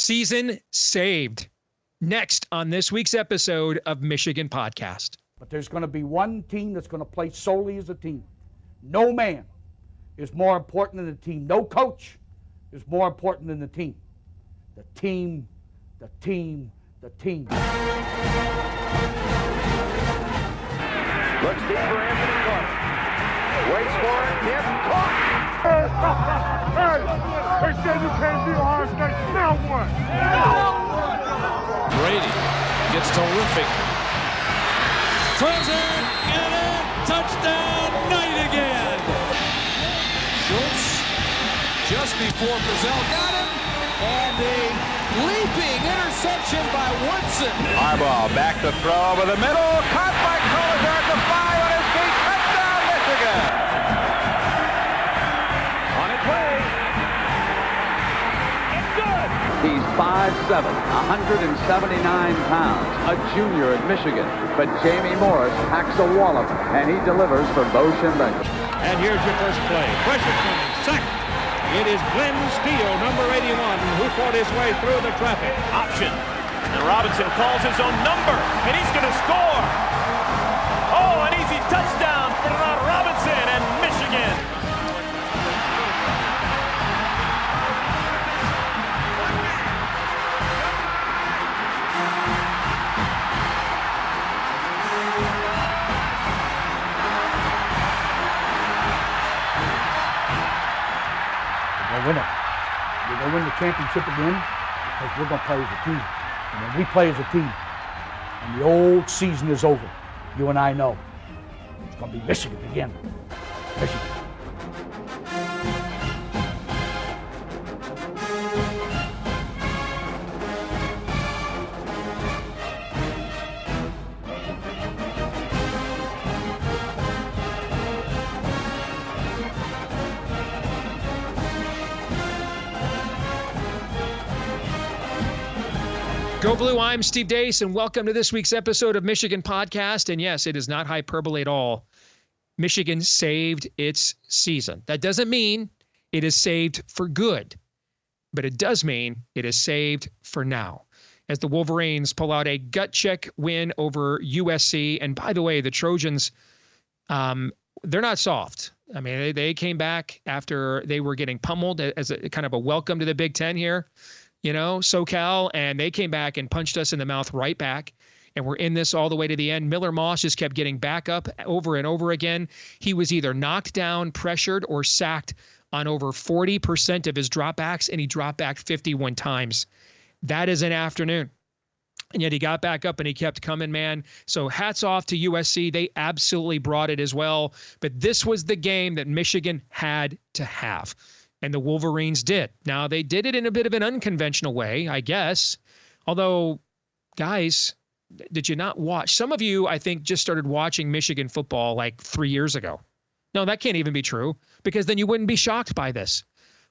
Season saved. Next on this week's episode of Michigan Podcast. But there's going to be one team that's going to play solely as a team. No man is more important than the team. No coach is more important than the team. The team, the team, the team. Looks deep for Anthony Carter. Waits for it. Yes, caught. Hey, they said you can't beat Ohio State. Now what? Brady gets terrific. Throws it, get it, touchdown, Knight again. Schultz just before Brazil got him, and a leaping interception by Woodson. Harbaugh back to throw over the middle, caught by Collier at the 5 on his feet, touchdown Michigan. On its way. It's good. He's 5'7", 179 pounds, a junior at Michigan. But Jamie Morris packs a wallop, and he delivers for Bo Schembechler. And here's your first play. Pressure coming. Sack. It is Glenn Steele, number 81, who fought his way through the traffic. Option. And Robinson calls his own number, and he's going to score. Oh, an easy touchdown for Robinson and Michigan. Win it. We're going to win the championship again because we're going to play as a team. And when we play as a team and the old season is over, you and I know it's going to be Michigan again. Michigan. Go Blue, I'm Steve Deace, and welcome to this week's episode of Michigan Podcast. And yes, it is not hyperbole at all. Michigan saved its season. That doesn't mean it is saved for good, but it does mean it is saved for now. As the Wolverines pull out a gut check win over USC. And by the way, the Trojans, they're not soft. I mean, they came back after they were getting pummeled as a kind of a welcome to the Big Ten here. You know, SoCal, and they came back and punched us in the mouth right back. And we're in this all the way to the end. Miller Moss just kept getting back up over and over again. He was either knocked down, pressured, or sacked on over 40% of his dropbacks, and he dropped back 51 times. That is an afternoon. And yet he got back up and he kept coming, man. So hats off to USC. They absolutely brought it as well. But this was the game that Michigan had to have. And the Wolverines did. Now, they did it in a bit of an unconventional way, I guess. Although, guys, did you not watch? Some of you, I think, just started watching Michigan football like 3 years ago. No, that can't even be true, because then you wouldn't be shocked by this.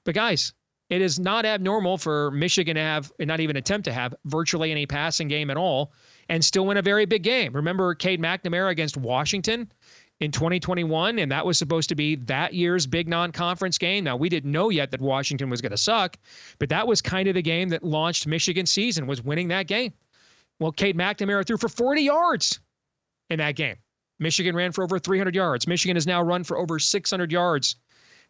But, guys, it is not abnormal for Michigan to have, and not even attempt to have, virtually any passing game at all and still win a very big game. Remember Cade McNamara against Washington in 2021, and that was supposed to be that year's big non-conference game. Now, we didn't know yet that Washington was going to suck, but that was kind of the game that launched Michigan's season, was winning that game. Well, Cade McNamara threw for 40 yards in that game. Michigan ran for over 300 yards. Michigan has now run for over 600 yards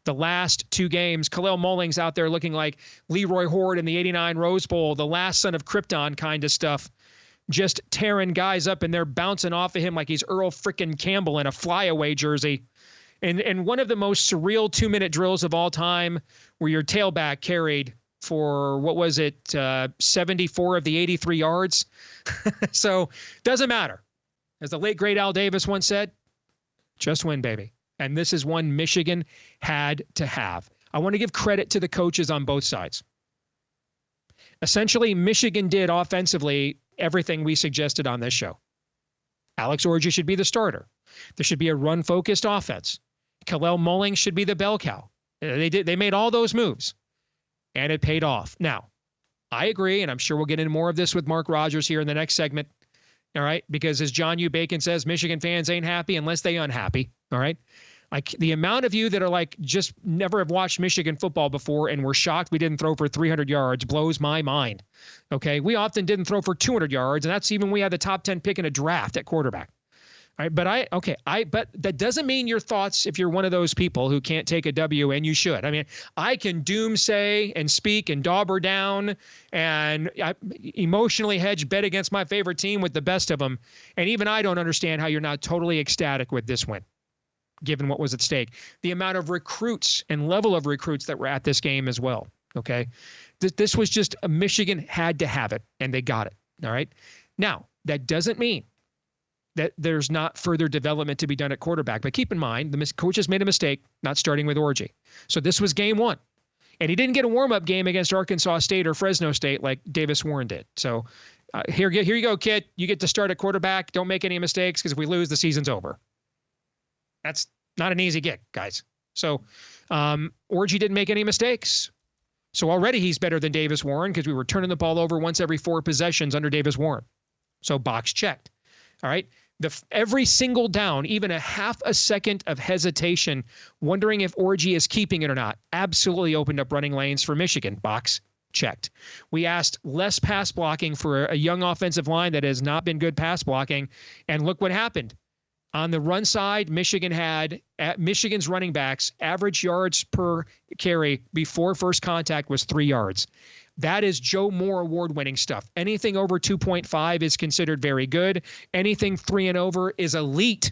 the last two games. Kalel Mullings out there looking like Leroy Horde in the 89 Rose Bowl, the last son of Krypton kind of stuff. Just tearing guys up, and they're bouncing off of him like he's Earl frickin' Campbell in a flyaway jersey. And one of the most surreal 2-minute drills of all time, where your tailback carried for, what was it, 74 of the 83 yards. So doesn't matter. As the late, great Al Davis once said, just win, baby. And this is one Michigan had to have. I want to give credit to the coaches on both sides. Essentially, Michigan did offensively everything we suggested on this show. Alex Orji should be the starter. There should be a run-focused offense. Kalel Mullings should be the bell cow. They made all those moves, and it paid off. Now, I agree, and I'm sure we'll get into more of this with Mark Rogers here in the next segment, all right? Because as John U. Bacon says, Michigan fans ain't happy unless they unhappy, all right? Like the amount of you that are like just never have watched Michigan football before and were shocked we didn't throw for 300 yards blows my mind. Okay, we often didn't throw for 200 yards, and that's even we had the top 10 pick in a draft at quarterback. All right, but that doesn't mean your thoughts, if you're one of those people who can't take a W, and you should. I mean, I can doomsay and speak and dauber down and emotionally hedge bet against my favorite team with the best of them, and even I don't understand how you're not totally ecstatic with this win, given what was at stake. The amount of recruits and level of recruits that were at this game as well, okay? This was just Michigan had to have it, and they got it, all right? Now, that doesn't mean that there's not further development to be done at quarterback. But keep in mind, the coaches made a mistake not starting with Orji. So this was game one. And he didn't get a warm-up game against Arkansas State or Fresno State like Davis Warren did. So here you go, kid. You get to start at quarterback. Don't make any mistakes, because if we lose, the season's over. That's not an easy gig, guys. So Orji didn't make any mistakes. So already he's better than Davis Warren, because we were turning the ball over once every 4 possessions under Davis Warren. So box checked. All right. Every single down, even a half a second of hesitation, wondering if Orji is keeping it or not, absolutely opened up running lanes for Michigan. Box checked. We asked less pass blocking for a young offensive line that has not been good pass blocking. And look what happened. On the run side, Michigan's running backs, average yards per carry before first contact was 3 yards. That is Joe Moore award-winning stuff. Anything over 2.5 is considered very good. Anything 3 and over is elite.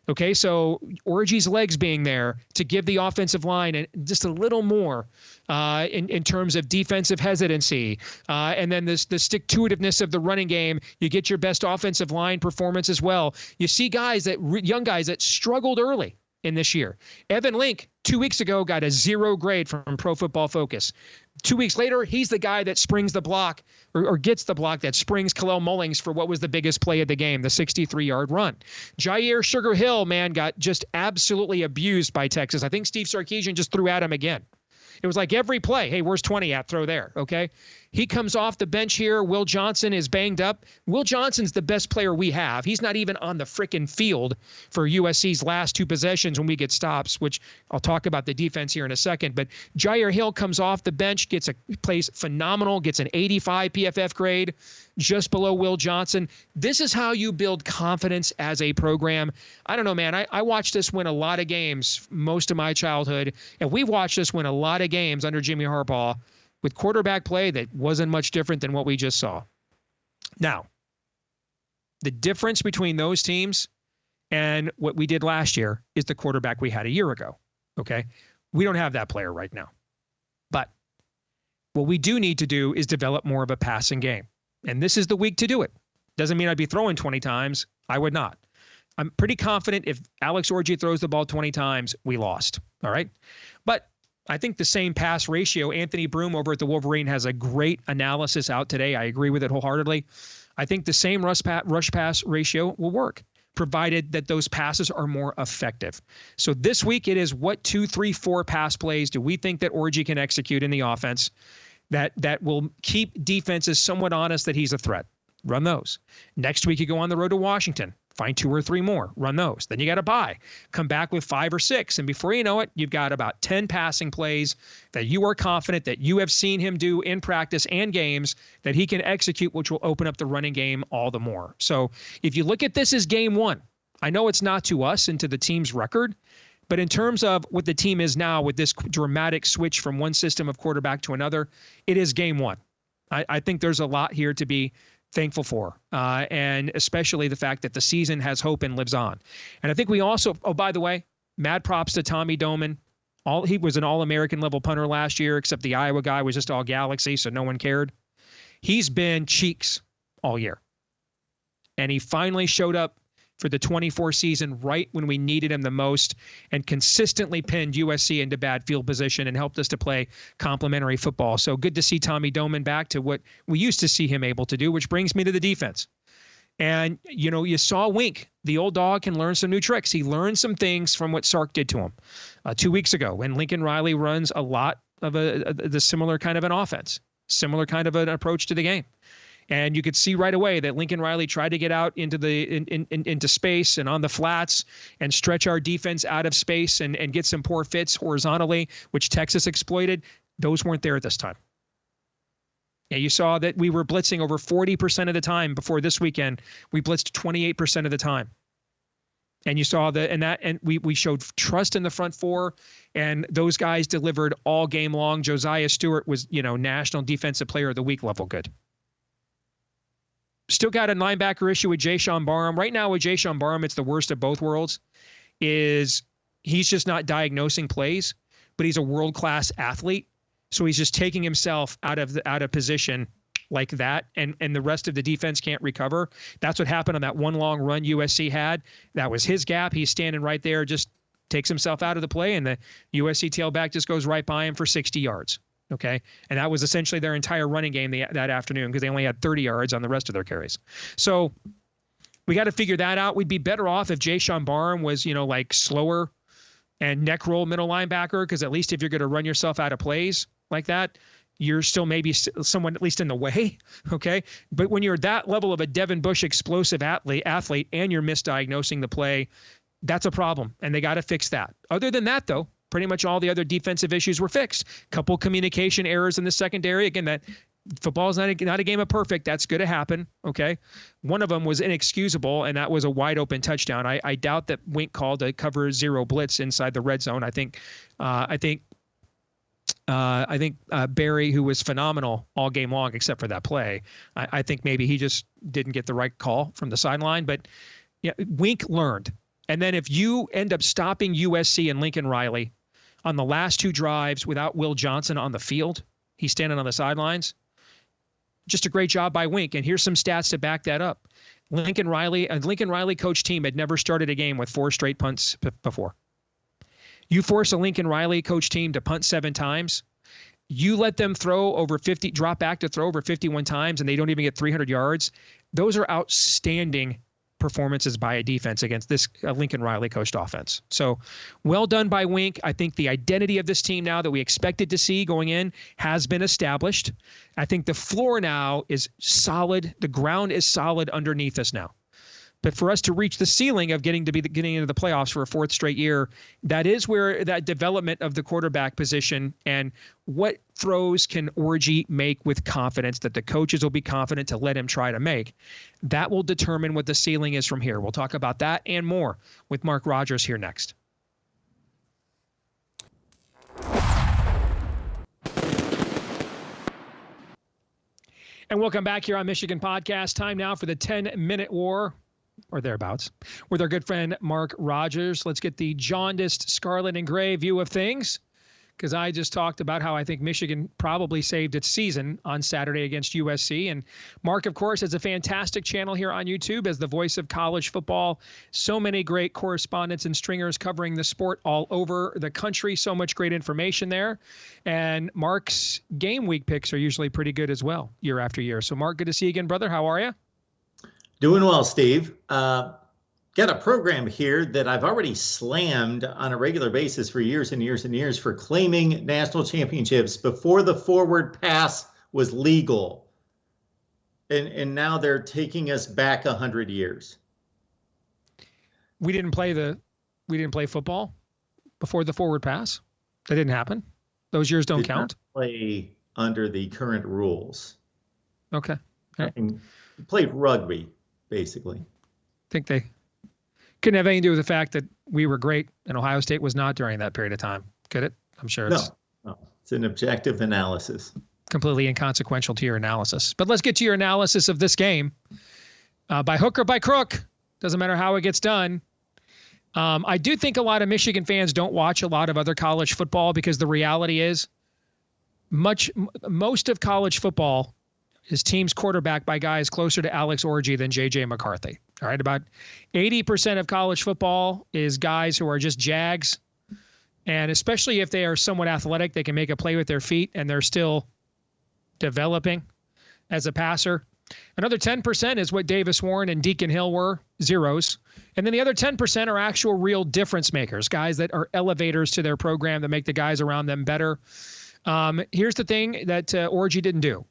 Okay, so Orji's legs being there to give the offensive line and just a little more in terms of defensive hesitancy. And then the stick-to-itiveness of the running game, you get your best offensive line performance as well. You see young guys that struggled early in this year. Evan Link, 2 weeks ago, got a 0 grade from Pro Football Focus. 2 weeks later, he's the guy that springs the block or gets the block that springs Kalel Mullings for what was the biggest play of the game, the 63-yard run. Jair Sugar Hill, man, got just absolutely abused by Texas. I think Steve Sarkisian just threw at him again. It was like every play, hey, where's 20 at? Throw there, okay? He comes off the bench here. Will Johnson is banged up. Will Johnson's the best player we have. He's not even on the frickin' field for USC's last 2 possessions when we get stops, which I'll talk about the defense here in a second. But Jair Hill comes off the bench, plays phenomenal, gets an 85 PFF grade, just below Will Johnson. This is how you build confidence as a program. I don't know, man. I watched this win a lot of games most of my childhood, and we watched this win a lot of games under Jimmy Harbaugh with quarterback play that wasn't much different than what we just saw. Now, the difference between those teams and what we did last year is the quarterback we had a year ago, okay? We don't have that player right now. But what we do need to do is develop more of a passing game. And this is the week to do it. Doesn't mean I'd be throwing 20 times. I would not. I'm pretty confident if Alex Orji throws the ball 20 times, we lost. All right? But I think the same pass ratio, Anthony Broom over at the Wolverine has a great analysis out today. I agree with it wholeheartedly. I think the same rush pass ratio will work, provided that those passes are more effective. So this week it is what 2, 3, 4 pass plays do we think that Orji can execute in the offense that will keep defenses somewhat honest that he's a threat. Run those. Next week you go on the road to Washington. Find 2 or 3 more. Run those. Then you got to bye. Come back with 5 or 6. And before you know it, you've got about 10 passing plays that you are confident that you have seen him do in practice and games that he can execute, which will open up the running game all the more. So if you look at this as game 1, I know it's not to us and to the team's record, but in terms of what the team is now with this dramatic switch from one system of quarterback to another, it is game 1. I think there's a lot here to be thankful for, and especially the fact that the season has hope and lives on. And I think we also, oh, by the way, mad props to Tommy Doman. He was an All-American level punter last year, except the Iowa guy was just all Galaxy, so no one cared. He's been cheeks all year. And he finally showed up for the 24 season right when we needed him the most and consistently pinned USC into bad field position and helped us to play complementary football. So good to see Tommy Doman back to what we used to see him able to do, which brings me to the defense. And, you know, you saw Wink. The old dog can learn some new tricks. He learned some things from what Sark did to him 2 weeks ago when Lincoln Riley runs a lot of the similar kind of an offense, similar kind of an approach to the game. And you could see right away that Lincoln Riley tried to get out into into space and on the flats and stretch our defense out of space and get some poor fits horizontally, which Texas exploited. Those weren't there at this time. And you saw that we were blitzing over 40% of the time before this weekend. We blitzed 28% of the time. And you saw and we showed trust in the front four, and those guys delivered all game long. Josiah Stewart was, National Defensive Player of the Week level good. Still got a linebacker issue with Jayshawn Barham. Right now with Jayshawn Barham, it's the worst of both worlds. He's just not diagnosing plays, but he's a world-class athlete. So he's just taking himself out of position like that, and the rest of the defense can't recover. That's what happened on that one long run USC had. That was his gap. He's standing right there, just takes himself out of the play, and the USC tailback just goes right by him for 60 yards. Okay. And that was essentially their entire running game that afternoon, because they only had 30 yards on the rest of their carries. So we got to figure that out. We'd be better off if Jayshawn Barham was, like slower and neck roll middle linebacker, because at least if you're going to run yourself out of plays like that, you're still maybe someone at least in the way. Okay. But when you're that level of a Devin Bush explosive athlete and you're misdiagnosing the play, that's a problem. And they got to fix that. Other than that, though, pretty much all the other defensive issues were fixed. Couple communication errors in the secondary. Again, that football is not a game of perfect. That's going to happen. Okay. One of them was inexcusable, and that was a wide open touchdown. I doubt that Wink called a cover zero blitz inside the red zone. I think Barry, who was phenomenal all game long, except for that play, I think maybe he just didn't get the right call from the sideline. But yeah, Wink learned. And then if you end up stopping USC and Lincoln Riley on the last two drives without Will Johnson on the field, he's standing on the sidelines. Just a great job by Wink. And here's some stats to back that up. Lincoln Riley coach team had never started a game with 4 straight punts before. You force a Lincoln Riley coach team to punt 7 times. You let them drop back to throw over 51 times, and they don't even get 300 yards. Those are outstanding performances by a defense against this Lincoln Riley coached offense. So well done by Wink. I think the identity of this team now that we expected to see going in has been established. I think the floor now is solid. The ground is solid underneath us now. But for us to reach the ceiling of getting into the playoffs for a 4th straight year, that is where that development of the quarterback position and what throws can Orji make with confidence that the coaches will be confident to let him try to make. That will determine what the ceiling is from here. We'll talk about that and more with Mark Rogers here next. And welcome back here on Michigan Podcast. Time now for the 10-minute war, or thereabouts, with our good friend Mark Rogers. Let's get the jaundiced scarlet and gray view of things, because I just talked about how I think Michigan probably saved its season on Saturday against USC. And Mark, of course, has a fantastic channel here on YouTube as the voice of college football. So many great correspondents and stringers covering the sport all over the country. So much great information there. And Mark's game week picks are usually pretty good as well, year after year. So Mark, good to see you again, brother. How are you? Doing well, Steve. Got a program here that I've already slammed on a regular basis for years and years and years for claiming national championships before the forward pass was legal. And now they're taking us back 100 years. We didn't play football before the forward pass. That didn't happen. Those years don't count. Play under the current rules. Okay. Right. And played rugby, basically. I think they couldn't have anything to do with the fact that we were great and Ohio State was not during that period of time. Could it? I'm sure it's no. It's an objective analysis. Completely inconsequential to your analysis. But let's get to your analysis of this game. By hook or by crook, doesn't matter how it gets done. I do think a lot of Michigan fans don't watch a lot of other college football, because the reality is most of college football is teams quarterbacked by guys closer to Alex Orji than J.J. McCarthy. All right, about 80% of college football is guys who are just jags. And especially if they are somewhat athletic, they can make a play with their feet, and they're still developing as a passer. Another 10% is what Davis Warren and Deacon Hill were, zeros. And then the other 10% are actual real difference makers, guys that are elevators to their program that make the guys around them better. Here's the thing that Orji didn't do.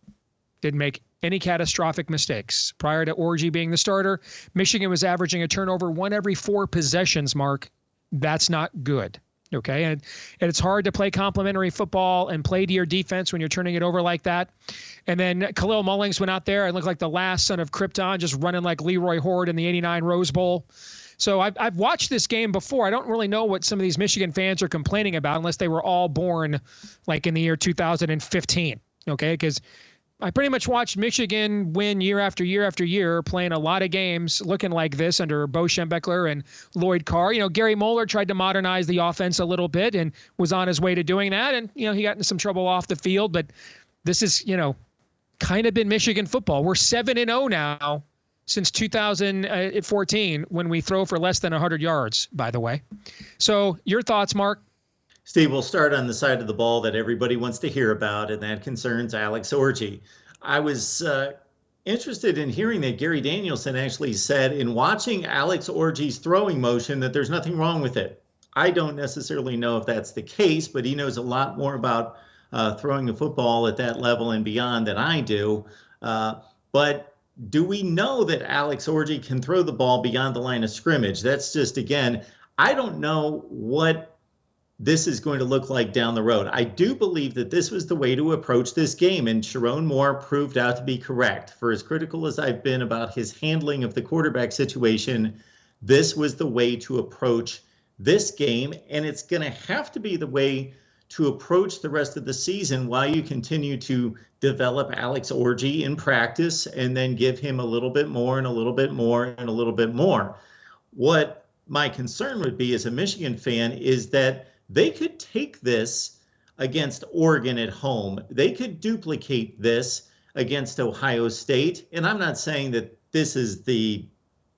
Didn't make any catastrophic mistakes. Prior to Orji being the starter, Michigan was averaging a turnover 1 every 4 possessions, Mark. That's not good. Okay. And it's hard to play complementary football and play to your defense when you're turning it over like that. And then Khalil Mullings went out there and looked like the last son of Krypton, just running like Leroy Horde in the '89 Rose Bowl. So I've watched this game before. I don't really know what some of these Michigan fans are complaining about unless they were all born like in the year 2015. Okay. Because I pretty much watched Michigan win year after year after year, playing a lot of games looking like this under Bo Schembechler and Lloyd Carr. Gary Moeller tried to modernize the offense a little bit and was on his way to doing that. And, he got into some trouble off the field. But this is, kind of been Michigan football. We're 7-0 now since 2014 when we throw for less than 100 yards, by the way. So your thoughts, Mark? Steve, we'll start on the side of the ball that everybody wants to hear about, and that concerns Alex Orji. I was interested in hearing that Gary Danielson actually said in watching Alex Orji's throwing motion that there's nothing wrong with it. I don't necessarily know if that's the case, but he knows a lot more about throwing the football at that level and beyond than I do. But do we know that Alex Orji can throw the ball beyond the line of scrimmage? That's just, again, I don't know what this is going to look like down the road. I do believe that this was the way to approach this game, and Sharon Moore proved out to be correct. For as critical as I've been about his handling of the quarterback situation, this was the way to approach this game, and it's going to have to be the way to approach the rest of the season while you continue to develop Alex Orji in practice and then give him a little bit more and a little bit more and a little bit more. What my concern would be as a Michigan fan is that they could take this against Oregon at home. They could duplicate this against Ohio State. And I'm not saying that this is the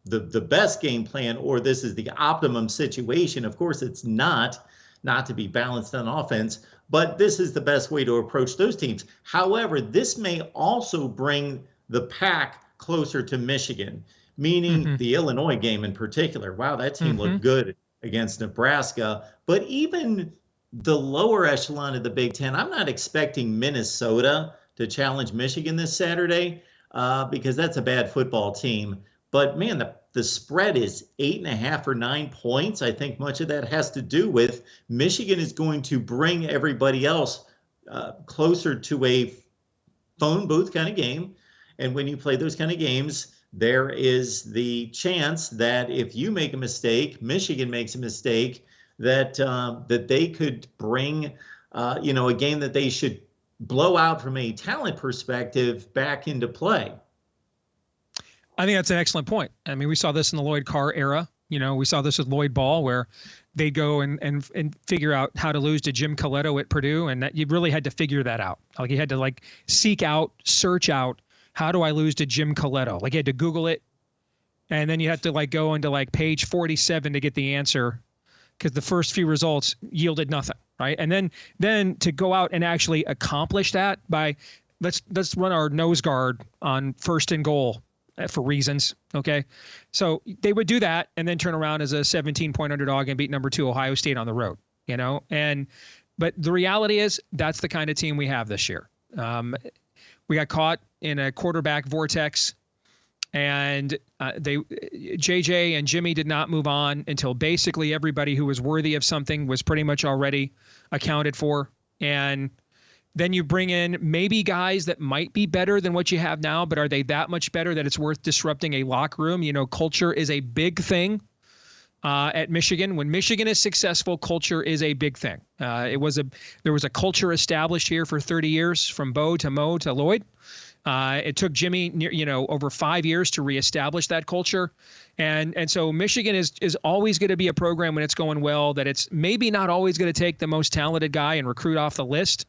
best game plan or this is the optimum situation. Of course, it's not to be balanced on offense, but this is the best way to approach those teams. However, this may also bring the pack closer to Michigan, meaning the Illinois game in particular. Wow, that team looked good against Nebraska. But even the lower echelon of the Big Ten, I'm not expecting Minnesota to challenge Michigan this Saturday because that's a bad football team. But, man, the spread is 8.5 or 9 points. I think much of that has to do with Michigan is going to bring everybody else closer to a phone booth kind of game. And when you play those kind of games, there is the chance that if you make a mistake, Michigan makes a mistake, that they could bring, a game that they should blow out from a talent perspective back into play. I think that's an excellent point. I mean, we saw this in the Lloyd Carr era. We saw this with Lloyd Ball, where they go and figure out how to lose to Jim Coletto at Purdue, and that you really had to figure that out. Like you had to search out, how do I lose to Jim Coletto? Like you had to Google it, and then you had to go into page 47 to get the answer, because the first few results yielded nothing, right? And then to go out and actually accomplish that by let's run our nose guard on 1st and goal for reasons, okay? So they would do that and then turn around as a 17-point underdog and beat number 2 Ohio State on the road, But the reality is that's the kind of team we have this year. We got caught in a quarterback vortex, and JJ and Jimmy did not move on until basically everybody who was worthy of something was pretty much already accounted for. And then you bring in maybe guys that might be better than what you have now, but are they that much better that it's worth disrupting a locker room? Culture is a big thing at Michigan. When Michigan is successful, culture is a big thing. There was a culture established here for 30 years, from Bo to Mo to Lloyd. It took Jimmy, over 5 years to reestablish that culture. And so Michigan is always going to be a program when it's going well that it's maybe not always going to take the most talented guy and recruit off the list.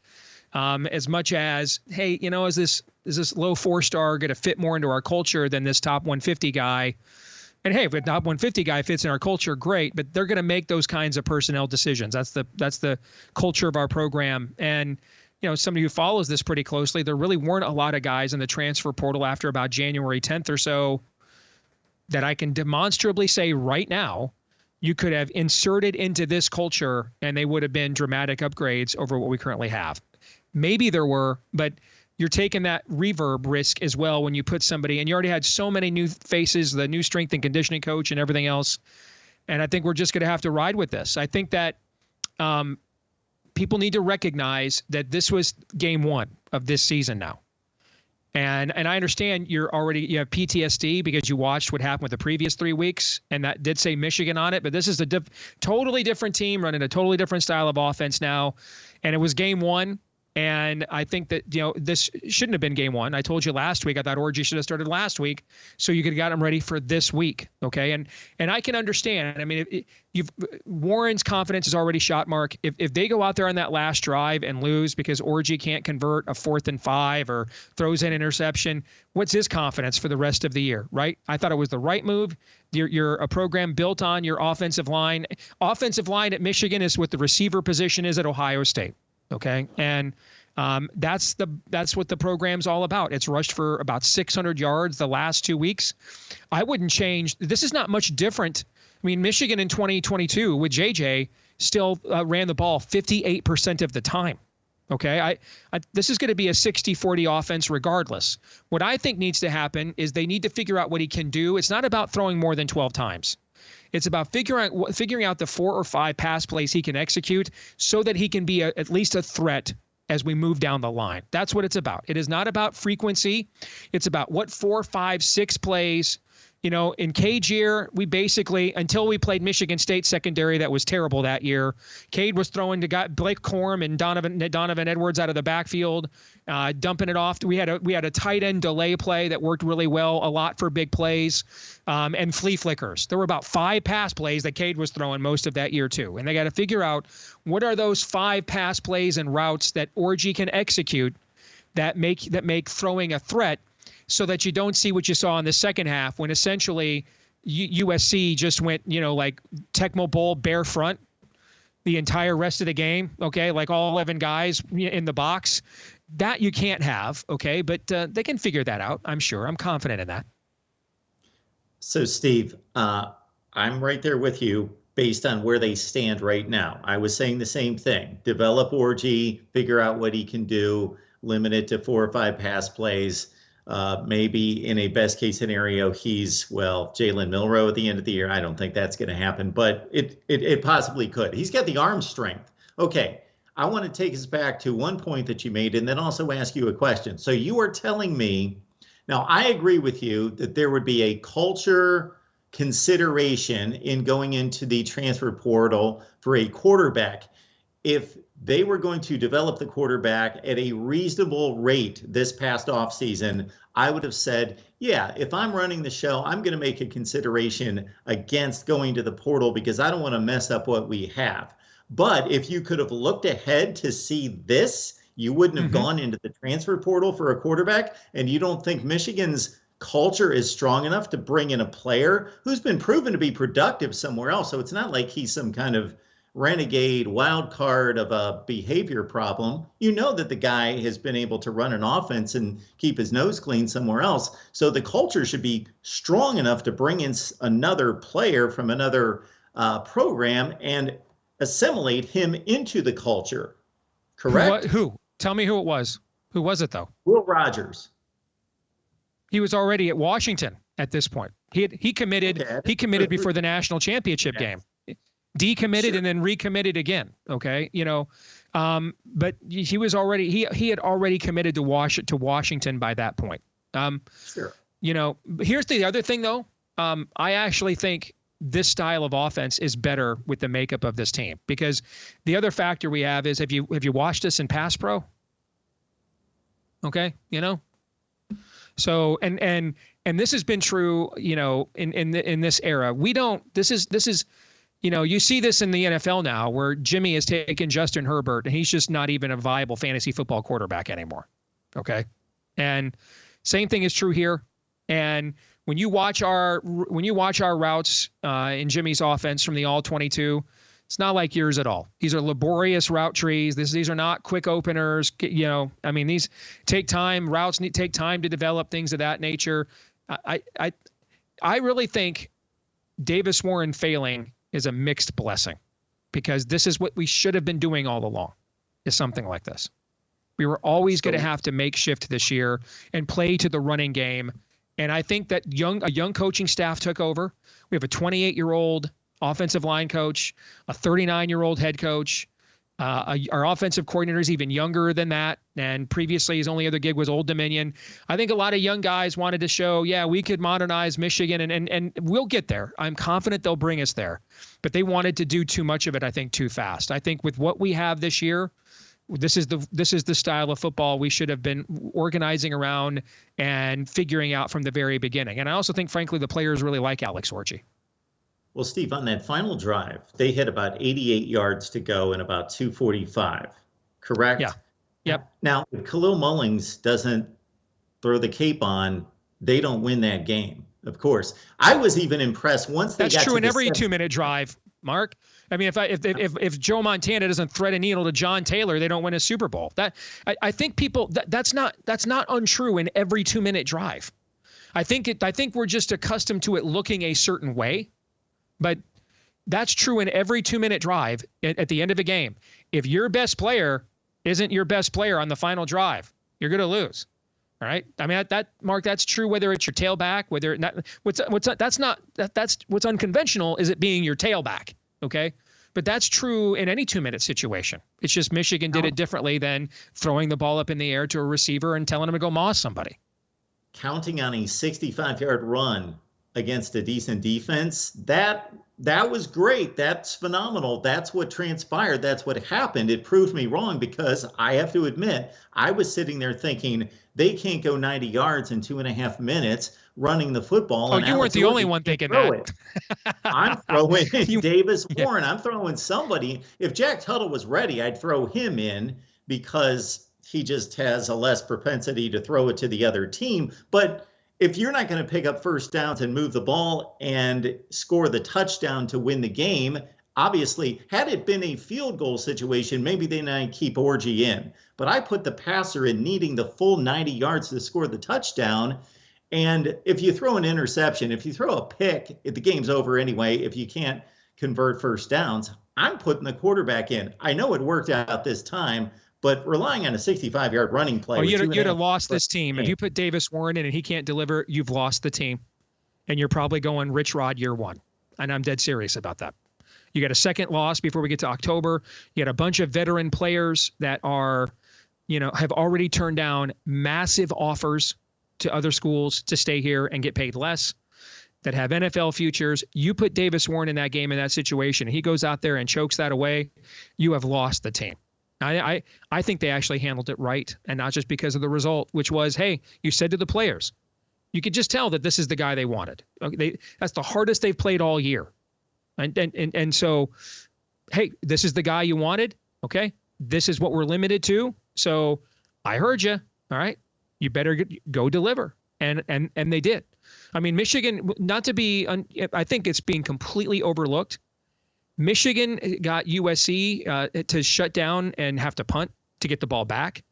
As much as, hey, is this low 4-star going to fit more into our culture than this top 150 guy? And hey, if the top 150 guy fits in our culture, great. But they're going to make those kinds of personnel decisions. That's the culture of our program. And somebody who follows this pretty closely, there really weren't a lot of guys in the transfer portal after about January 10th or so that I can demonstrably say right now you could have inserted into this culture and they would have been dramatic upgrades over what we currently have. Maybe there were, but you're taking that reverb risk as well when you put somebody, and you already had so many new faces, the new strength and conditioning coach and everything else. And I think we're just going to have to ride with this. I think that people need to recognize that this was game one of this season now. And I understand you have PTSD because you watched what happened with the previous 3 weeks, and that did say Michigan on it. But this is a totally different team running a totally different style of offense now. And it was game one. And I think that, this shouldn't have been game one. I told you last week, I thought Orji should have started last week so you could have got him ready for this week. Okay. And I can understand. I mean, Warren's confidence is already shot, Mark. If they go out there on that last drive and lose because Orji can't convert a 4th and 5 or throws an interception, what's his confidence for the rest of the year, right? I thought it was the right move. You're a program built on your offensive line. Offensive line at Michigan is what the receiver position is at Ohio State. Okay. And that's what the program's all about. It's rushed for about 600 yards the last 2 weeks. I wouldn't change. This is not much different. I mean, Michigan in 2022 with JJ still ran the ball 58% of the time. Okay. This is going to be a 60-40 offense regardless. What I think needs to happen is they need to figure out what he can do. It's not about throwing more than 12 times. It's about figuring out the 4 or 5 pass plays he can execute so that he can be at least a threat as we move down the line. That's what it's about. It is not about frequency. It's about what 4, 5, 6 plays. In Cade's year, we basically, until we played Michigan State secondary that was terrible that year, Cade was throwing to Blake Corum and Donovan Edwards out of the backfield, dumping it off. We had a tight end delay play that worked really well, a lot for big plays, and flea flickers. There were about 5 pass plays that Cade was throwing most of that year too. And they got to figure out what are those 5 pass plays and routes that Orji can execute that make throwing a threat, so that you don't see what you saw in the second half when essentially USC just went, like Tecmo Bowl bare front the entire rest of the game. Okay. Like all 11 guys in the box. That you can't have. Okay. But they can figure that out. I'm sure. I'm confident in that. So, Steve, I'm right there with you based on where they stand right now. I was saying the same thing. Develop Orji, figure out what he can do, limit it to 4 or 5 pass plays. Maybe in a best case scenario, he's, Jalen Milroe at the end of the year. I don't think that's going to happen, but it possibly could. He's got the arm strength. Okay. I want to take us back to one point that you made and then also ask you a question. So you are telling me, now I agree with you that there would be a culture consideration in going into the transfer portal for a quarterback if they were going to develop the quarterback at a reasonable rate this past offseason. I would have said, yeah, if I'm running the show, I'm going to make a consideration against going to the portal because I don't want to mess up what we have. But if you could have looked ahead to see this, you wouldn't have gone into the transfer portal for a quarterback. And you don't think Michigan's culture is strong enough to bring in a player who's been proven to be productive somewhere else. So it's not like he's some kind of renegade wild card of a behavior problem. You know that the guy has been able to run an offense and keep his nose clean somewhere else. So the culture should be strong enough to bring in another player from another program and assimilate him into the culture. Correct? Who? Tell me who it was. Who was it though? Will Rogers. He was already at Washington at this point. He committed. Okay. He committed before the national championship game. Decommitted and then recommitted again. Okay. But he was already, he had already committed to Washington by that point. Sure. Here's the other thing though. I actually think this style of offense is better with the makeup of this team because the other factor we have is, have you watched us in pass pro? Okay. So, and this has been true, in this era, this is, you see this in the NFL now where Jimmy has taken Justin Herbert and he's just not even a viable fantasy football quarterback anymore. Okay. And same thing is true here. And when you watch our routes in Jimmy's offense from the all 22, it's not like yours at all. These are laborious route trees. These are not quick openers. These take time. Routes take time to develop, things of that nature. I really think Davis Warren failing is a mixed blessing because this is what we should have been doing all along, is something like this. We were always going to have to make shift this year and play to the running game. And I think that a young coaching staff took over. We have a 28-year-old offensive line coach, a 39-year-old head coach. Our offensive coordinator is even younger than that. And previously, his only other gig was Old Dominion. I think a lot of young guys wanted to show, yeah, we could modernize Michigan, and we'll get there. I'm confident they'll bring us there. But they wanted to do too much of it, I think, too fast. I think with what we have this year, this is the style of football we should have been organizing around and figuring out from the very beginning. And I also think, frankly, the players really like Alex Orji. Well, Steve, on that final drive, they had about 88 yards to go in about 2:45, correct? Yeah. Yep. Now, if Khalil Mullings doesn't throw the cape on, they don't win that game, of course. I was even impressed once they got to That's true in every 2-minute drive, Mark. I mean, if Joe Montana doesn't thread a needle to John Taylor, they don't win a Super Bowl. I think people that's not untrue in every 2-minute drive. I think we're just accustomed to it looking a certain way. But that's true in every 2-minute drive at the end of a game. If your best player isn't your best player on the final drive, you're going to lose. All right. I mean, Mark, that's true whether it's your tailback, whether not, that's what's unconventional is it being your tailback. OK, but that's true in any 2-minute situation. It's just Michigan did it differently than throwing the ball up in the air to a receiver and telling him to go moss somebody. Counting on a 65-yard run against a decent defense, that was great. That's phenomenal. That's what transpired. That's what happened. It proved me wrong because I have to admit, I was sitting there thinking they can't go 90 yards in 2.5 minutes running the football. Oh, you weren't the only one thinking that. I'm throwing Davis Warren. I'm throwing somebody. If Jack Tuttle was ready, I'd throw him in because he just has a less propensity to throw it to the other team. But if you're not going to pick up first downs and move the ball and score the touchdown to win the game, obviously, had it been a field goal situation, maybe they might keep Orji in. But I put the passer in needing the full 90 yards to score the touchdown. And if you throw an interception, if you throw a pick, the game's over anyway. If you can't convert first downs, I'm putting the quarterback in. I know it worked out this time, but relying on a 65-yard running play. Oh, you'd have lost this team. If you put Davis Warren in and he can't deliver, you've lost the team. And you're probably going Rich Rod year one. And I'm dead serious about that. You got a second loss before we get to October. You got a bunch of veteran players that are, have already turned down massive offers to other schools to stay here and get paid less, that have NFL futures. You put Davis Warren in that game, in that situation, and he goes out there and chokes that away, you have lost the team. I think they actually handled it right, and not just because of the result, which was, hey, you said to the players, you could just tell that this is the guy they wanted. That's the hardest they've played all year. And so, hey, this is the guy you wanted. Okay, this is what we're limited to. So I heard you. All right, you better go deliver. And they did. I mean, Michigan, not to be, I think it's being completely overlooked. Michigan got USC to shut down and have to punt to get the ball back,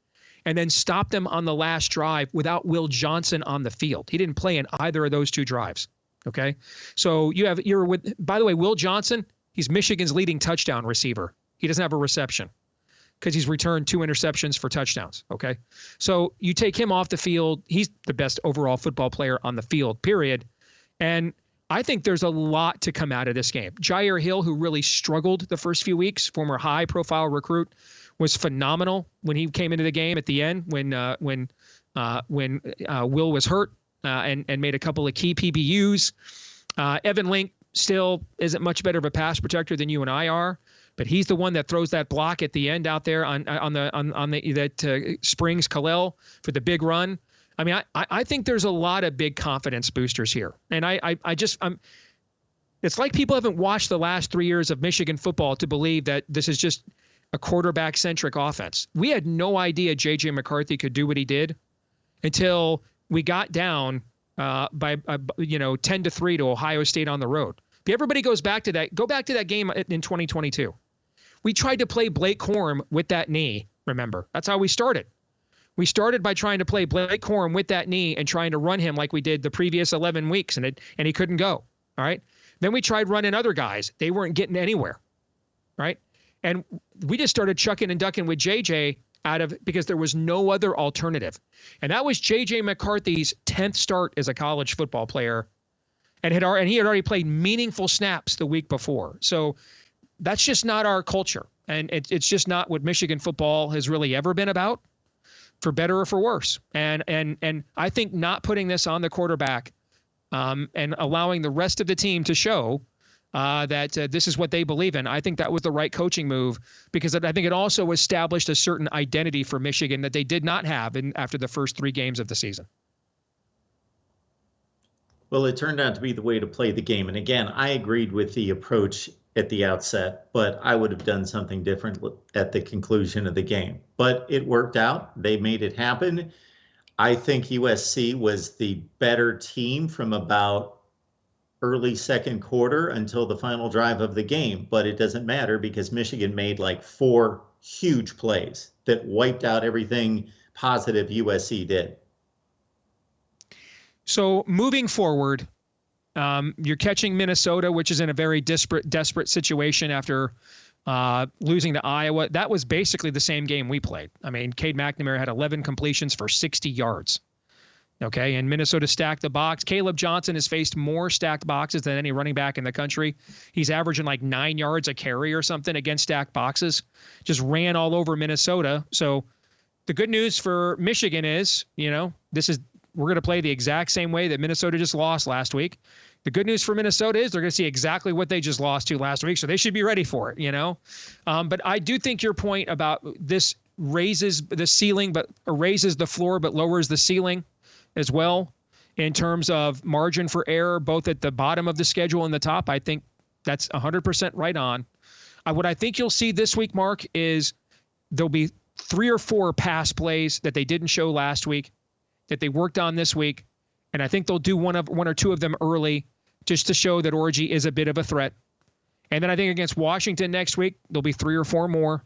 and then stopped them on the last drive without Will Johnson on the field. He didn't play in either of those two drives. Okay, so you're with. By the way, Will Johnson, he's Michigan's leading touchdown receiver. He doesn't have a reception because he's returned 2 interceptions for touchdowns. Okay, so you take him off the field. He's the best overall football player on the field. Period. And I think there's a lot to come out of this game. Jair Hill, who really struggled the first few weeks, former high-profile recruit, was phenomenal when he came into the game at the end when Will was hurt and made a couple of key PBUs. Evan Link still isn't much better of a pass protector than you and I are, but he's the one that throws that block at the end out there on that springs Khalil for the big run. I mean, I think there's a lot of big confidence boosters here. And it's like people haven't watched the last 3 years of Michigan football to believe that this is just a quarterback-centric offense. We had no idea J.J. McCarthy could do what he did until we got down by 10-3 to Ohio State on the road. If everybody go back to that game in 2022. We tried to play Blake Corum with that knee, remember. That's how we started. We started by trying to play Blake Corum with that knee and trying to run him like we did the previous 11 weeks, and he couldn't go. All right. Then we tried running other guys. They weren't getting anywhere. Right. And we just started chucking and ducking with JJ because there was no other alternative. And that was J.J. McCarthy's 10th start as a college football player. And he had already played meaningful snaps the week before. So that's just not our culture. And it's just not what Michigan football has really ever been about, for better or for worse. And I think not putting this on the quarterback and allowing the rest of the team to show that this is what they believe in, I think that was the right coaching move, because I think it also established a certain identity for Michigan that they did not have after the first 3 games of the season. Well, it turned out to be the way to play the game. And again, I agreed with the approach at the outset, but I would have done something different at the conclusion of the game. But it worked out. They made it happen. I think USC was the better team from about early second quarter until the final drive of the game. But it doesn't matter, because Michigan made like 4 huge plays that wiped out everything positive USC did. So moving forward, you're catching Minnesota, which is in a very desperate situation after losing to Iowa. That was basically the same game we played. I mean, Cade McNamara had 11 completions for 60 yards. Okay, and Minnesota stacked the box. Caleb Johnson has faced more stacked boxes than any running back in the country. He's averaging like 9 yards a carry or something against stacked boxes. Just ran all over Minnesota. So the good news for Michigan is, we're going to play the exact same way that Minnesota just lost last week. The good news for Minnesota is they're going to see exactly what they just lost to last week, so they should be ready for it, But I do think your point about this raises the ceiling, but raises the floor, but lowers the ceiling as well in terms of margin for error, both at the bottom of the schedule and the top. I think that's 100% right on. What I think you'll see this week, Mark, is there'll be 3 or 4 pass plays that they didn't show last week that they worked on this week, and I think they'll do one or 2 of them early just to show that Orji is a bit of a threat. And then I think against Washington next week, there'll be 3 or 4 more.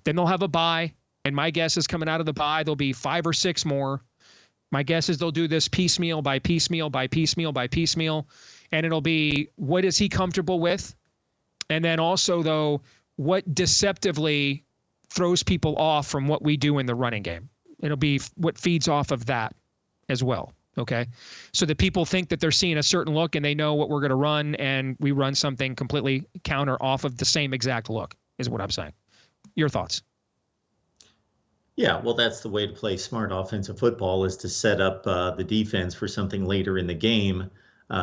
Then they'll have a bye, and my guess is coming out of the bye, there'll be 5 or 6 more. My guess is they'll do this piecemeal by piecemeal by piecemeal by piecemeal, and it'll be what is he comfortable with? And then also, though, what deceptively throws people off from what we do in the running game. It'll be what feeds off of that as well. Okay. So that people think that they're seeing a certain look and they know what we're going to run, and we run something completely counter off of the same exact look, is what I'm saying. Your thoughts? Yeah, well, that's the way to play smart offensive football, is to set up the defense for something later in the game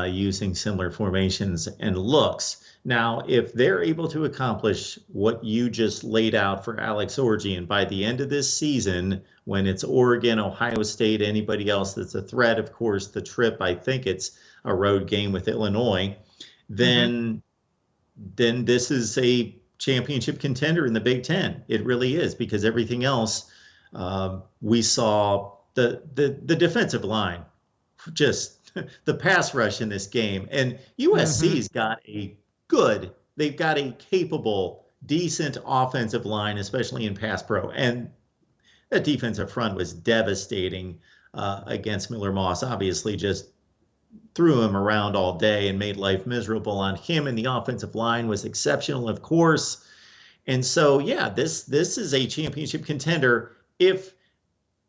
using similar formations and looks. Now, if they're able to accomplish what you just laid out for Alex Orji, and by the end of this season, when it's Oregon, Ohio State, anybody else that's a threat, of course, the trip, I think it's a road game with Illinois, then this is a championship contender in the Big Ten. It really is, because everything else, we saw the defensive line, just the pass rush in this game. And USC's got they've got a capable, decent offensive line, especially in pass pro. And that defensive front was devastating against Miller Moss. Obviously, just threw him around all day and made life miserable on him. And the offensive line was exceptional, of course. And so, yeah, this is a championship contender if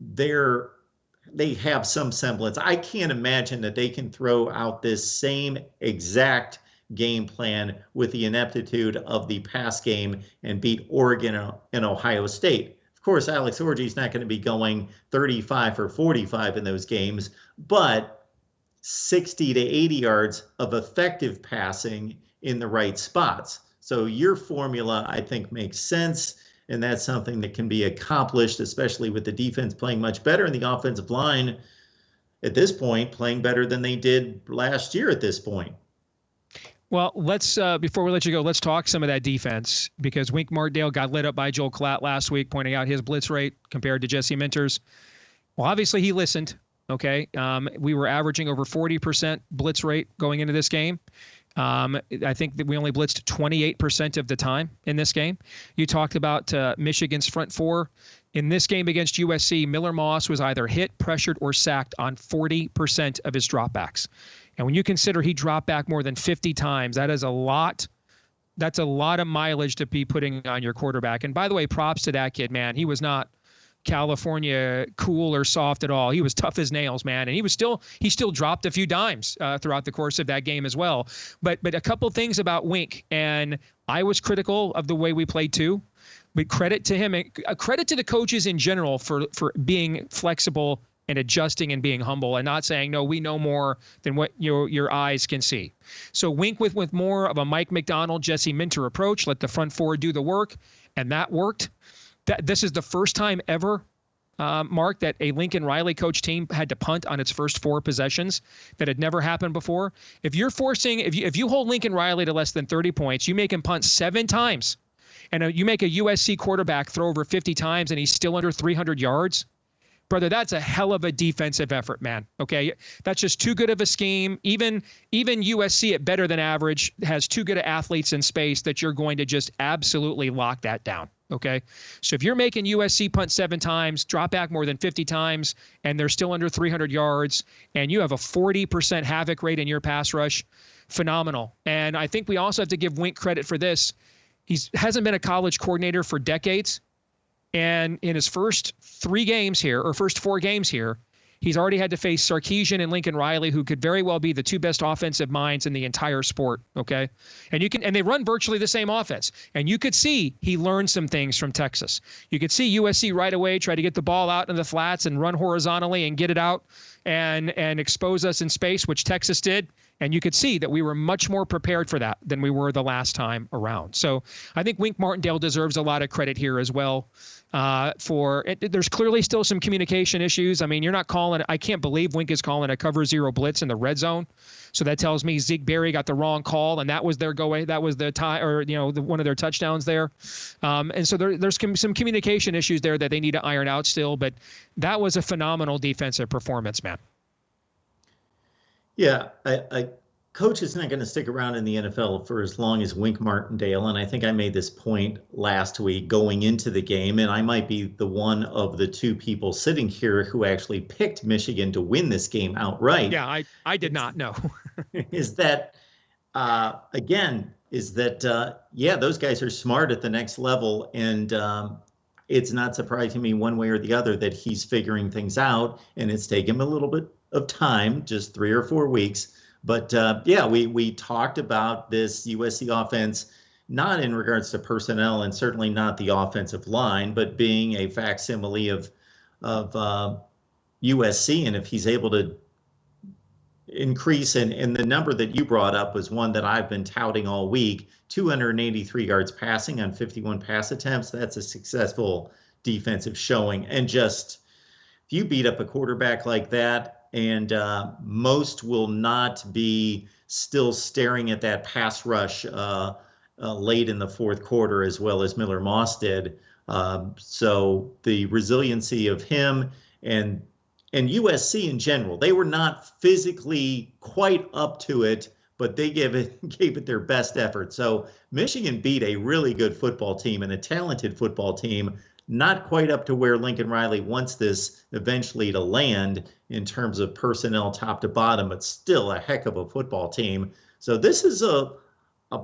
they have some semblance. I can't imagine that they can throw out this same exact game plan with the ineptitude of the pass game and beat Oregon and Ohio State. Of course, Alex Orji's not going to be going 35 for 45 in those games, but 60 to 80 yards of effective passing in the right spots. So your formula, I think, makes sense, and that's something that can be accomplished, especially with the defense playing much better and the offensive line at this point playing better than they did last year at this point. Well, let's before we let you go, let's talk some of that defense, because Wink Martindale got lit up by Joel Klatt last week, pointing out his blitz rate compared to Jesse Minters. Well, obviously he listened. Okay, we were averaging over 40% blitz rate going into this game. I think that we only blitzed 28% of the time in this game. You talked about Michigan's front 4. In this game against USC, Miller Moss was either hit, pressured, or sacked on 40% of his dropbacks. And when you consider he dropped back more than 50 times, that is a lot. That's a lot of mileage to be putting on your quarterback. And by the way, props to that kid, man. He was not California cool or soft at all. He was tough as nails, man, and he still dropped a few dimes throughout the course of that game as well. But a couple things about Wink, and I was critical of the way we played too. But credit to him, and credit to the coaches in general for being flexible and adjusting and being humble and not saying, no, we know more than what your eyes can see. So Wink with more of a Mike McDonald, Jesse Minter approach, let the front four do the work, and that worked. This is the first time ever, Mark, that a Lincoln Riley coach team had to punt on its first 4 possessions. That had never happened before. If you hold Lincoln Riley to less than 30 points, you make him punt 7 times, and you make a USC quarterback throw over 50 times, and he's still under 300 yards. Brother, that's a hell of a defensive effort, man. Okay, that's just too good of a scheme. Even USC at better than average has too good of athletes in space that you're going to just absolutely lock that down. Okay, so if you're making USC punt 7 times, drop back more than 50 times, and they're still under 300 yards, and you have a 40% havoc rate in your pass rush, phenomenal. And I think we also have to give Wink credit for this. He hasn't been a college coordinator for decades. And in his first 4 games here, he's already had to face Sarkisian and Lincoln Riley, who could very well be the 2 best offensive minds in the entire sport. Okay. And they run virtually the same offense. And you could see he learned some things from Texas. You could see USC right away try to get the ball out in the flats and run horizontally and get it out and expose us in space, which Texas did. And you could see that we were much more prepared for that than we were the last time around. So I think Wink Martindale deserves a lot of credit here as well. There's clearly still some communication issues. I mean, I can't believe Wink is calling a cover 0 blitz in the red zone. So that tells me Zeke Berry got the wrong call, and that was their that was the tie, or one of their touchdowns there. And so there's some communication issues there that they need to iron out still. But that was a phenomenal defensive performance, man. Yeah, a coach is not going to stick around in the NFL for as long as Wink Martindale. And I think I made this point last week going into the game, and I might be the one of the 2 people sitting here who actually picked Michigan to win this game outright. Yeah, I did not know. Is that, those guys are smart at the next level. And it's not surprising me one way or the other that he's figuring things out, and it's taken him a little bit of time, just 3 or 4 weeks. But we talked about this USC offense, not in regards to personnel and certainly not the offensive line, but being a facsimile of USC. And if he's able to increase, and the number that you brought up was one that I've been touting all week, 283 yards passing on 51 pass attempts. That's a successful defensive showing. And just, if you beat up a quarterback like that, and most will not be still staring at that pass rush late in the 4th quarter, as well as Miller Moss did. So the resiliency of him and USC in general, they were not physically quite up to it, but they gave it their best effort. So Michigan beat a really good football team and a talented football team, not quite up to where Lincoln Riley wants this eventually to land in terms of personnel top to bottom, but still a heck of a football team. So this is a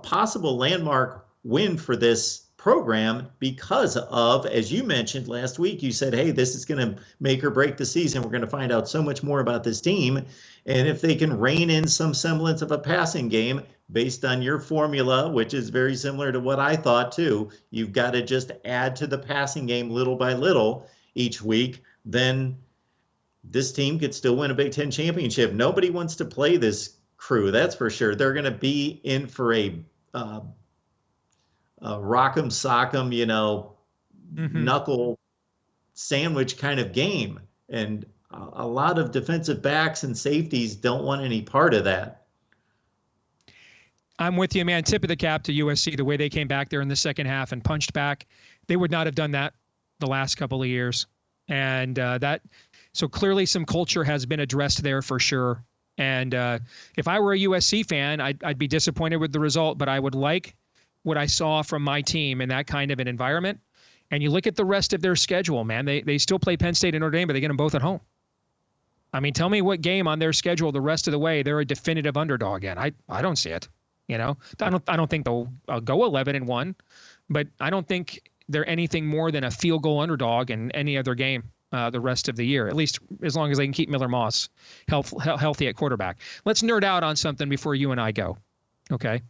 possible landmark win for this program because of, as you mentioned last week, you said, hey, this is going to make or break the season. We're going to find out so much more about this team. And if they can rein in some semblance of a passing game based on your formula, which is very similar to what I thought too, you've got to just add to the passing game little by little each week, then this team could still win a Big Ten championship. Nobody wants to play this crew, that's for sure. They're going to be in for a rock'em sock'em, knuckle sandwich kind of game. And a lot of defensive backs and safeties don't want any part of that. I'm with you, man. Tip of the cap to USC, the way they came back there in the second half and punched back. They would not have done that the last couple of years. And so clearly some culture has been addressed there for sure. And if I were a USC fan, I'd be disappointed with the result, but I would like what I saw from my team in that kind of an environment. And you look at the rest of their schedule, man, they still play Penn State and Notre Dame, but they get them both at home. I mean, tell me what game on their schedule the rest of the way they're a definitive underdog in. I don't see it. I don't think they'll go 11-1, but I don't think they're anything more than a field goal underdog in any other game the rest of the year, at least as long as they can keep Miller Moss healthy at quarterback. Let's nerd out on something before you and I go. Okay.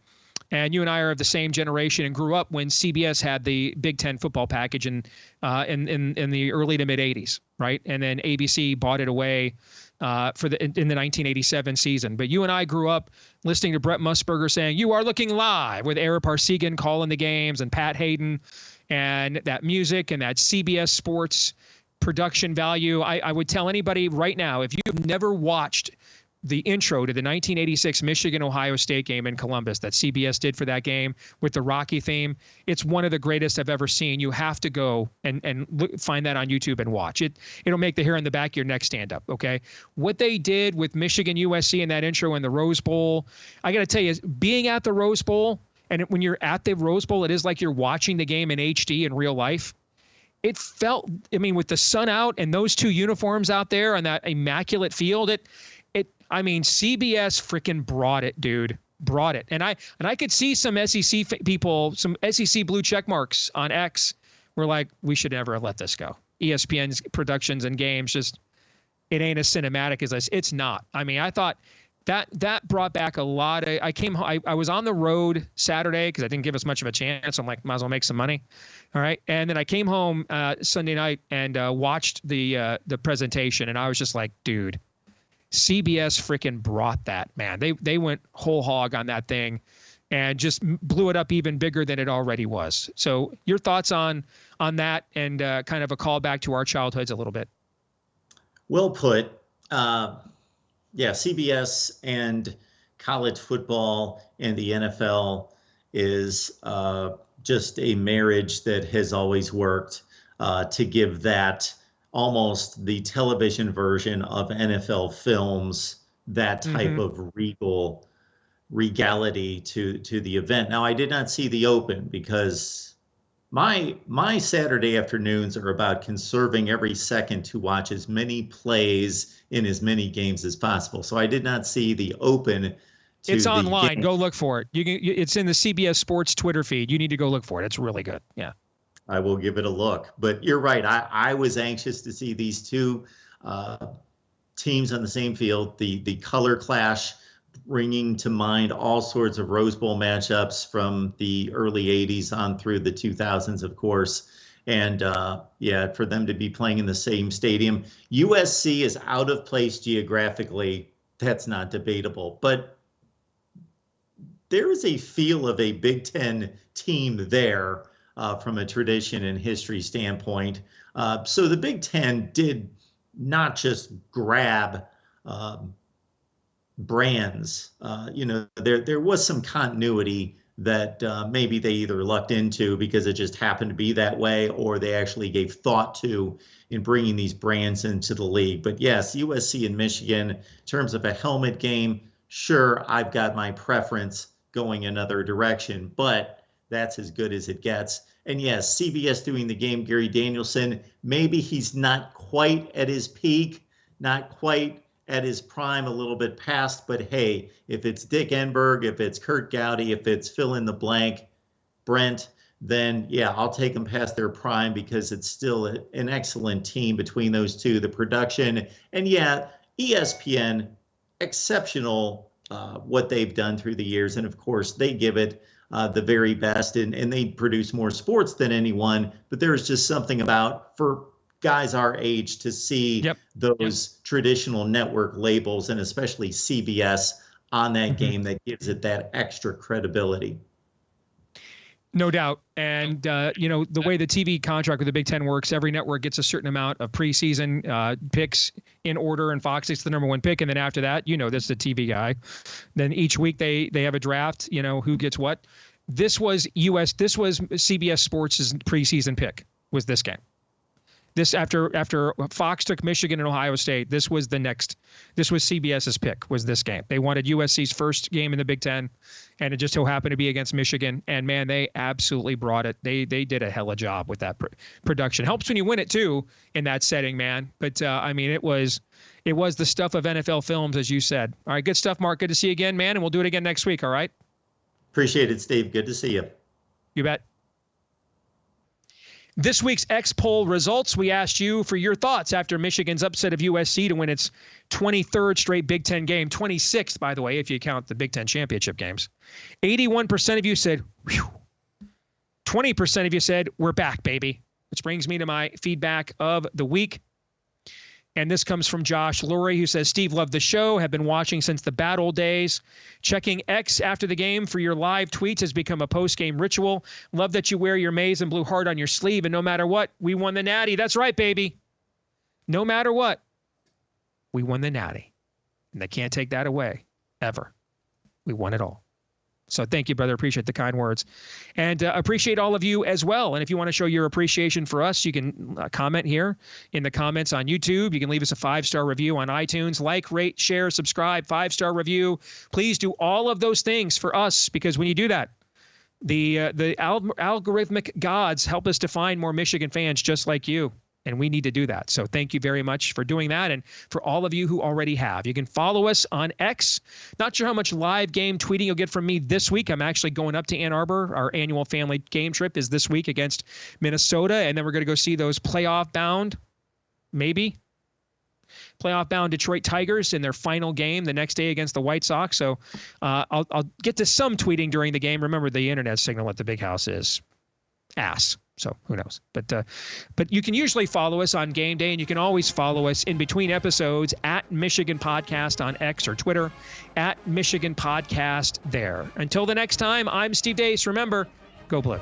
And you and I are of the same generation and grew up when CBS had the Big Ten football package in the early to mid 80s, right? And then ABC bought it away in the 1987 season. But you and I grew up listening to Brett Musburger saying, "You are looking live," with Ara Parsegan calling the games and Pat Hayden, and that music and that CBS Sports production value. I would tell anybody right now, if you've never watched the intro to the 1986 Michigan-Ohio State game in Columbus that CBS did for that game with the Rocky theme, it's one of the greatest I've ever seen. You have to go and find that on YouTube and watch it. It'll make the hair on the back of your neck stand up, okay? What they did with Michigan USC in that intro in the Rose Bowl, I got to tell you, being at the Rose Bowl, and when you're at the Rose Bowl, it is like you're watching the game in HD in real life. It felt, with the sun out and those two uniforms out there on that immaculate field, CBS freaking brought it, dude. Brought it. And I could see some SEC people, some SEC blue check marks on X were like, we should never have let this go. ESPN's productions and games it ain't as cinematic as this. It's not. I thought that brought back a lot of, I was on the road Saturday because I didn't give us much of a chance. I'm like, might as well make some money. All right. And then I came home Sunday night and watched the presentation, and I was just like, dude, CBS freaking brought that, man. They went whole hog on that thing and just blew it up even bigger than it already was. So your thoughts on that and kind of a call back to our childhoods a little bit. Well put. CBS and college football and the NFL is just a marriage that has always worked to give that almost the television version of NFL films, that type of regality to the event. Now, I did not see the Open because my Saturday afternoons are about conserving every second to watch as many plays in as many games as possible. So I did not see the Open. It's online. Go look for it. It's in the CBS Sports Twitter feed. You need to go look for it. It's really good. Yeah. I will give it a look. But you're right. I was anxious to see these two teams on the same field, the color clash, bringing to mind all sorts of Rose Bowl matchups from the early 80s on through the 2000s, of course. And for them to be playing in the same stadium. USC is out of place geographically. That's not debatable. But there is a feel of a Big Ten team there. From a tradition and history standpoint. So the Big Ten did not just grab brands. There was some continuity that maybe they either lucked into because it just happened to be that way, or they actually gave thought to in bringing these brands into the league. But yes, USC and Michigan, in terms of a helmet game, sure, I've got my preference going another direction, but that's as good as it gets. And yes, CBS doing the game, Gary Danielson, maybe he's not quite at his peak, not quite at his prime, a little bit past, but hey, if it's Dick Enberg, if it's Kurt Gowdy, if it's fill in the blank, Brent, then yeah, I'll take them past their prime because it's still an excellent team between those two, the production. And yeah, ESPN, exceptional what they've done through the years. And of course, they give it the very best, and they produce more sports than anyone. But there's just something about, for guys our age, to see those traditional network labels, and especially CBS on that game, that gives it that extra credibility. No doubt. And, the way the TV contract with the Big Ten works, every network gets a certain amount of preseason picks in order, and Fox gets the number one pick. And then after that, this is the TV guy. Then each week they have a draft, who gets what. This was CBS Sports' preseason pick, was this game. This after Fox took Michigan and Ohio State, this was CBS's pick, was this game. They wanted USC's first game in the Big Ten, and it just so happened to be against Michigan. And man, they absolutely brought it. They did a hella job with that production. Helps when you win it too in that setting, man. But it was the stuff of NFL films, as you said. All right, good stuff, Mark. Good to see you again, man, and we'll do it again next week. All right. Appreciate it, Steve. Good to see you. You bet. This week's X poll results, we asked you for your thoughts after Michigan's upset of USC to win its 23rd straight Big Ten game, 26th, by the way, if you count the Big Ten championship games. 81% of you said, whew. 20% of you said, we're back, baby. Which brings me to my feedback of the week. And this comes from Josh Lurie, who says, Steve, loved the show, have been watching since the bad old days. Checking X after the game for your live tweets has become a post-game ritual. Love that you wear your maize and blue heart on your sleeve, and no matter what, we won the Natty. That's right, baby. No matter what, we won the Natty. And they can't take that away, ever. We won it all. So thank you, brother. Appreciate the kind words. And appreciate all of you as well. And if you want to show your appreciation for us, you can comment here in the comments on YouTube. You can leave us a 5-star review on iTunes. Like, rate, share, subscribe, 5-star review. Please do all of those things for us, because when you do that, the algorithmic gods help us to find more Michigan fans just like you. And we need to do that. So thank you very much for doing that, and for all of you who already have. You can follow us on X. Not sure how much live game tweeting you'll get from me this week. I'm actually going up to Ann Arbor. Our annual family game trip is this week against Minnesota, and then we're going to go see those playoff-bound Detroit Tigers in their final game the next day against the White Sox. So I'll get to some tweeting during the game. Remember, the internet signal at the big house is ass. So who knows? But you can usually follow us on game day, and you can always follow us in between episodes at Michigan Podcast on X or Twitter, at Michigan Podcast there. Until the next time, I'm Steve Deace. Remember, go Blue.